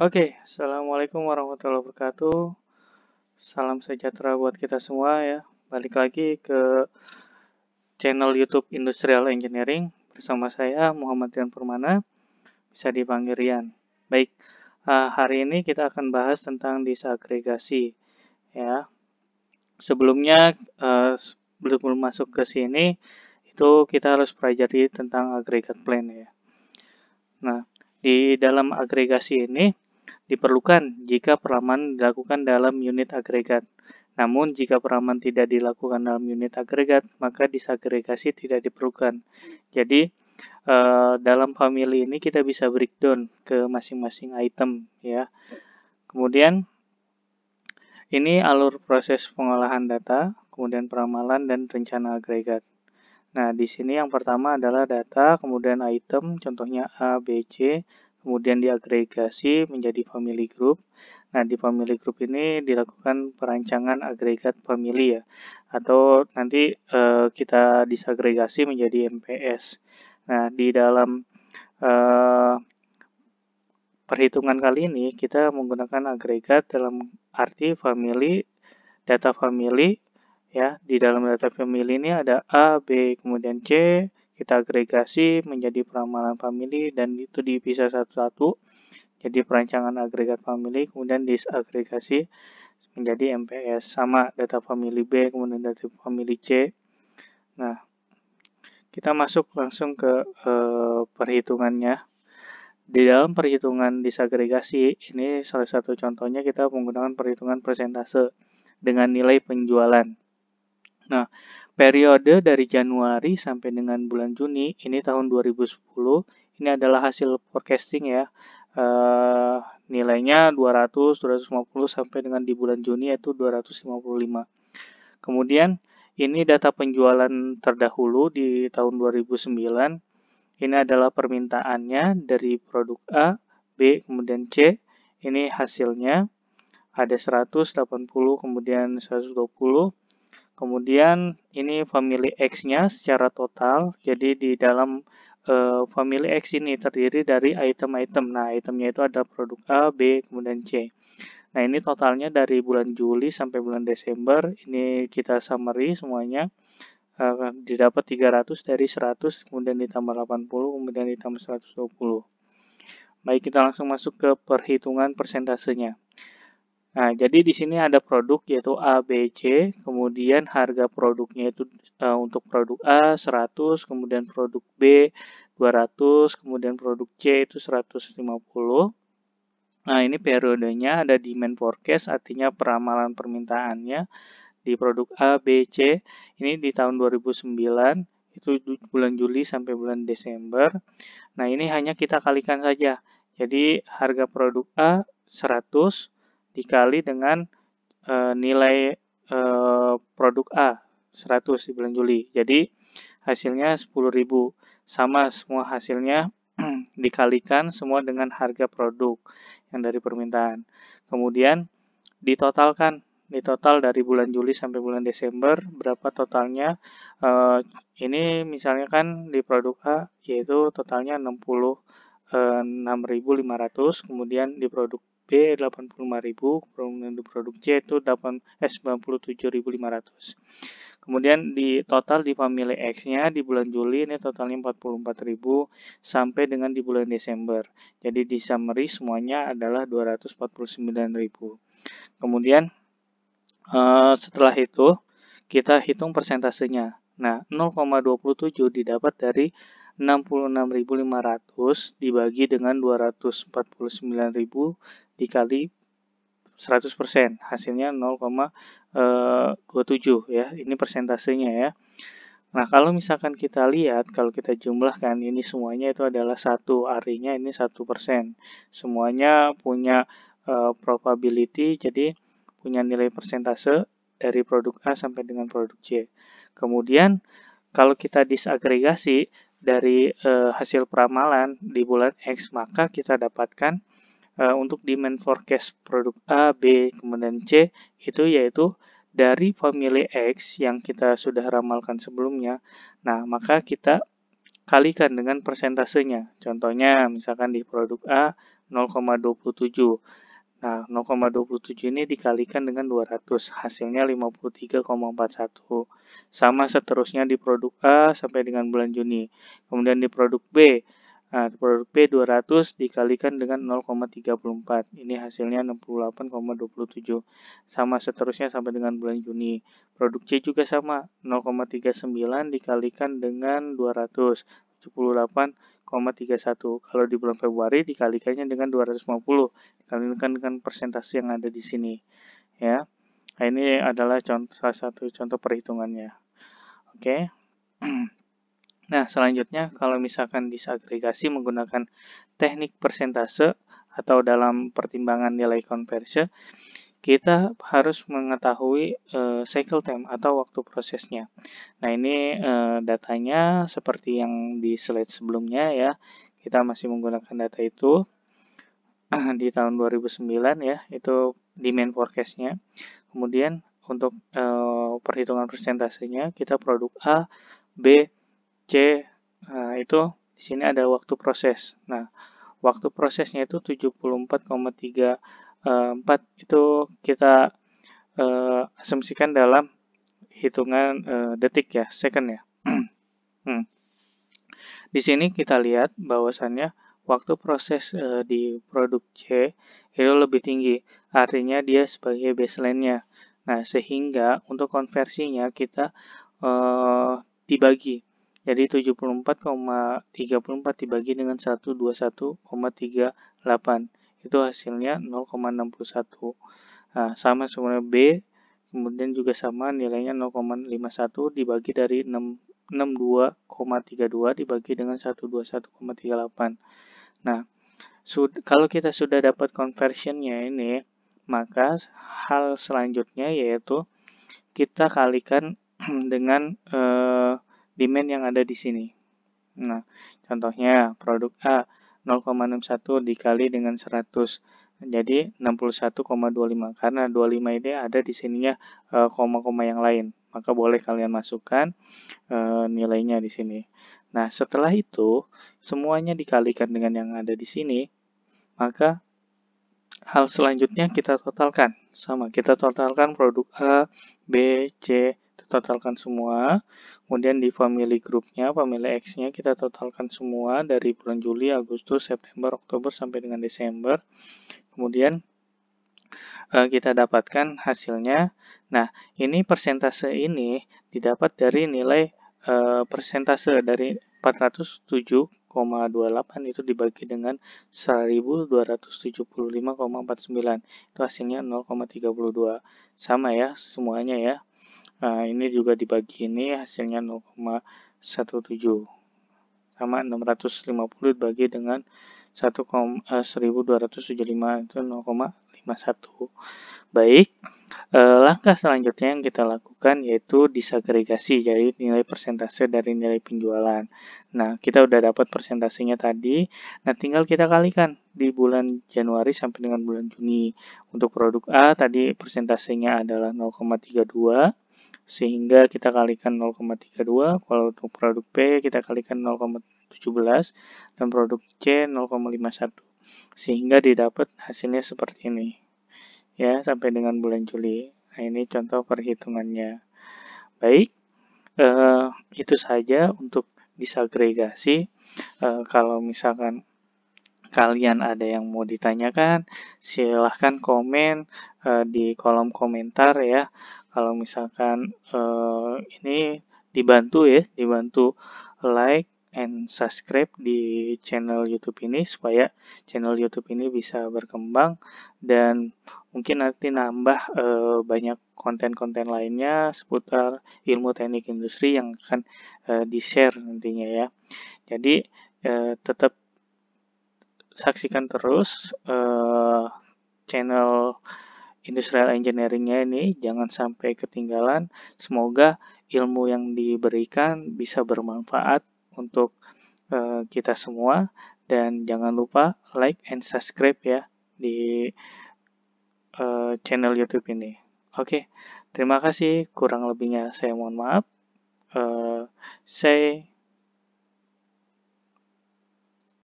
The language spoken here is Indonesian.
Oke, Assalamualaikum warahmatullahi wabarakatuh. Salam sejahtera buat kita semua ya. Balik lagi ke channel YouTube Industrial Engineering bersama saya Muhammad Rian Permana, bisa dipanggil Rian. Baik, hari ini kita akan bahas tentang disagregasi ya. Sebelumnya sebelum masuk ke sini itu kita harus pelajari tentang agregat plan ya. Nah, di dalam agregasi ini diperlukan jika peramaan dilakukan dalam unit agregat. Namun, jika peramaan tidak dilakukan dalam unit agregat, maka disagregasi tidak diperlukan. Jadi, dalam family ini kita bisa breakdown ke masing-masing item ya. Kemudian, ini alur proses pengolahan data, kemudian peramalan dan rencana agregat. Nah, di sini yang pertama adalah data, kemudian item, contohnya A, B, C, kemudian diagregasi menjadi family group. Nah, di family group ini dilakukan perancangan agregat family ya, atau nanti kita disagregasi menjadi MPS. Nah, di dalam perhitungan kali ini kita menggunakan agregat dalam arti family, data family ya. Di dalam data family ini ada A, B, kemudian C, kita agregasi menjadi peramalan family dan itu dipisah satu-satu jadi perancangan agregat family, kemudian disagregasi menjadi MPS. Sama data family B, kemudian data family C. Nah, kita masuk langsung ke perhitungannya. Di dalam perhitungan disagregasi, ini salah satu contohnya kita menggunakan perhitungan persentase dengan nilai penjualan. Nah, periode dari Januari sampai dengan bulan Juni, ini tahun 2010, ini adalah hasil forecasting ya. Nilainya 200, 250 sampai dengan di bulan Juni yaitu 255. Kemudian ini data penjualan terdahulu di tahun 2009. Ini adalah permintaannya dari produk A, B, kemudian C. Ini hasilnya ada 180, kemudian 120. Kemudian ini family X-nya secara total. Jadi di dalam family X ini terdiri dari item-item. Nah, itemnya itu ada produk A, B, kemudian C. Nah, ini totalnya dari bulan Juli sampai bulan Desember. Ini kita summary semuanya. Didapat 300 dari 100, kemudian ditambah 80, kemudian ditambah 120. Baik, kita langsung masuk ke perhitungan persentasenya. Nah, jadi di sini ada produk yaitu A, B, C, kemudian harga produknya itu untuk produk A 100, kemudian produk B 200, kemudian produk C itu 150. Nah, ini periodenya ada demand forecast, artinya peramalan permintaannya di produk A, B, C. Ini di tahun 2009, itu bulan Juli sampai bulan Desember. Nah, ini hanya kita kalikan saja. Jadi, harga produk A 100 dikali dengan nilai produk A 100 di bulan Juli. Jadi hasilnya 10.000. Sama semua hasilnya dikalikan semua dengan harga produk yang dari permintaan. Kemudian ditotalkan. Total dari bulan Juli sampai bulan Desember berapa totalnya. Ini misalnya kan di produk A yaitu totalnya 66.500, kemudian di produk B 85.000, kemudian di produk C itu 97.500. Kemudian di total di family X-nya di bulan Juli ini totalnya 44.000 sampai dengan di bulan Desember. Jadi di summary semuanya adalah 249.000. Kemudian setelah itu kita hitung persentasenya. Nah, 0,27 didapat dari 66.500 dibagi dengan 249.000 dikali 100%. Hasilnya 0,27 ya. Ini persentasenya ya. Nah, kalau misalkan kita lihat, kalau kita jumlahkan ini semuanya itu adalah 1, artinya ini 1%. Semuanya punya probability, jadi punya nilai persentase dari produk A sampai dengan produk C. Kemudian kalau kita disagregasi dari hasil peramalan di bulan X, maka kita dapatkan untuk demand forecast produk A, B, kemudian C itu yaitu dari family X yang kita sudah ramalkan sebelumnya. Nah, maka kita kalikan dengan persentasenya. Contohnya misalkan di produk A 0,27. Nah, 0,27 ini dikalikan dengan 200, hasilnya 53,41. Sama seterusnya di produk A sampai dengan bulan Juni. Kemudian di produk B, nah, di produk B 200 dikalikan dengan 0,34. Ini hasilnya 68,27. Sama seterusnya sampai dengan bulan Juni. Produk C juga sama, 0,39 dikalikan dengan 200, 78,31. Kalau di bulan Februari dikalikannya dengan 250, dikalikan dengan persentase yang ada di sini, ya. Nah, ini adalah salah satu contoh perhitungannya. Oke. Nah, selanjutnya kalau misalkan disagregasi menggunakan teknik persentase atau dalam pertimbangan nilai conversion, kita harus mengetahui cycle time atau waktu prosesnya. Nah, ini datanya seperti yang di slide sebelumnya ya. Kita masih menggunakan data itu di tahun 2009 ya, itu demand forecast-nya. Kemudian untuk perhitungan persentasenya kita produk A, B, C. Nah, itu di sini ada waktu proses. Nah, waktu prosesnya itu 74,34 itu kita asumsikan dalam hitungan detik ya, second ya. Di sini kita lihat bahwasannya waktu proses di produk C itu lebih tinggi, artinya dia sebagai baseline-nya. Nah, sehingga untuk konversinya kita dibagi. Jadi 74,34 dibagi dengan 121,38. Itu hasilnya 0,61. Nah, sama sebenarnya B, kemudian juga sama nilainya 0,51 dibagi dari 62,32 dibagi dengan 121,38. Nah, kalau kita sudah dapat conversionnya ini, maka hal selanjutnya yaitu kita kalikan dengan demand yang ada di sini. Nah, contohnya produk A 0,61 dikali dengan 100. Jadi 61,25 karena 25 ini ada di sininya koma-koma yang lain. Maka boleh kalian masukkan nilainya di sini. Nah, setelah itu semuanya dikalikan dengan yang ada di sini, maka hal selanjutnya kita totalkan. Sama, kita totalkan produk A, B, C, totalkan semua. Kemudian di family groupnya, family X-nya kita totalkan semua dari bulan Juli, Agustus, September, Oktober sampai dengan Desember. Kemudian kita dapatkan hasilnya. Nah, ini persentase ini didapat dari nilai persentase dari 407,28 itu dibagi dengan 1275,49. Itu hasilnya 0,32. Sama ya semuanya ya. Nah, ini juga dibagi ini hasilnya 0,17. Sama 650 dibagi dengan 1275 itu 0,51. Baik, langkah selanjutnya yang kita lakukan yaitu disagregasi, jadi nilai persentase dari nilai penjualan. Nah, kita udah dapat persentasenya tadi, nah tinggal kita kalikan di bulan Januari sampai dengan bulan Juni. Untuk produk A tadi persentasenya adalah 0,32, sehingga kita kalikan 0,32, kalau untuk produk B kita kalikan 0,17, dan produk C 0,51, sehingga didapat hasilnya seperti ini. Ya, sampai dengan bulan Juli. Nah, ini contoh perhitungannya. Baik, itu saja untuk disagregasi. Kalau misalkan kalian ada yang mau ditanyakan, silahkan komen di kolom komentar ya. Kalau misalkan ini dibantu like and subscribe di channel YouTube ini supaya channel YouTube ini bisa berkembang dan mungkin nanti nambah banyak konten-konten lainnya seputar ilmu teknik industri yang akan di-share nantinya ya. Jadi tetap saksikan terus channel Industrial Engineering-nya ini, jangan sampai ketinggalan. Semoga ilmu yang diberikan bisa bermanfaat untuk kita semua, dan jangan lupa like and subscribe ya di channel YouTube ini. Oke, terima kasih. Kurang lebihnya saya mohon maaf. Saya